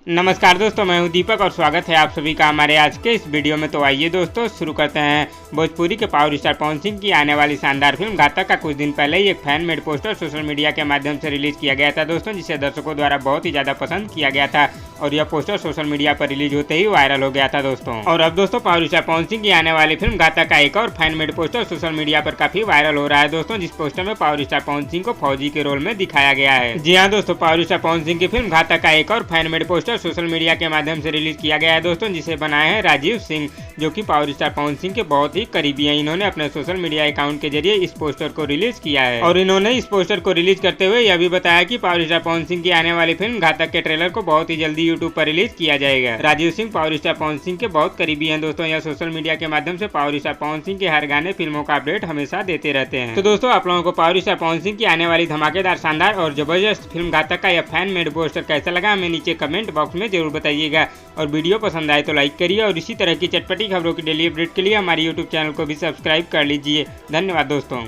नमस्कार दोस्तों, मैं हूं दीपक और स्वागत है आप सभी का हमारे आज के इस वीडियो में। तो आइए दोस्तों शुरू करते हैं। भोजपुरी के पावर स्टार पवन सिंह की आने वाली शानदार फिल्म घातक का कुछ दिन पहले ही एक fan made poster social media के माध्यम से रिलीज किया गया था दोस्तों, जिसे दर्शकों द्वारा बहुत ही ज्यादा पसंद किया गया था और यह पोस्टर सोशल मीडिया पर रिलीज होते ही वायरल हो गया था दोस्तों। और अब दोस्तों पावर स्टार पवन सिंह की आने वाली फिल्म घातक का एक और fan made poster social media पर काफी वायरल हो रहा है दोस्तों, जिस पोस्टर में पावर स्टार पवन सिंह को फौजी के रोल में दिखाया गया है। जी हाँ दोस्तों, पावर स्टार पवन सिंह की फिल्म घातक का एक और fan made poster social media के माध्यम से रिलीज किया गया है दोस्तों, जिसे बनाए हैं राजीव सिंह, जो कि पावर स्टार पवन सिंह के बहुत ही करीबी हैं। इन्होंने अपने सोशल मीडिया अकाउंट के जरिए इस पोस्टर को रिलीज किया है और इन्होंने इस पोस्टर को रिलीज करते हुए यह भी बताया कि पावर स्टार पवन सिंह की आने वाली फिल्म घातक के ट्रेलर को बहुत ही जल्दी यूट्यूब पर रिलीज किया जाएगा। राजीव सिंह पावर स्टार पवन सिंह के बहुत करीबी हैं दोस्तों। यह सोशल मीडिया के माध्यम से पावर स्टार पवन सिंह के हर गाने फिल्मों का अपडेट हमेशा देते रहते हैं। तो दोस्तों आप लोगों को पावर स्टार पवन सिंह की आने वाली धमाकेदार, शानदार और जबरदस्त फिल्म घातक का यह फैन मेड पोस्टर कैसा लगा हमें नीचे कमेंट बॉक्स में जरूर बताइएगा। और वीडियो पसंद आए तो लाइक करिए और इसी तरह की चटपटी खबरों की डेली अपडेट के लिए हमारे यूट्यूब चैनल को भी सब्सक्राइब कर लीजिए। धन्यवाद दोस्तों।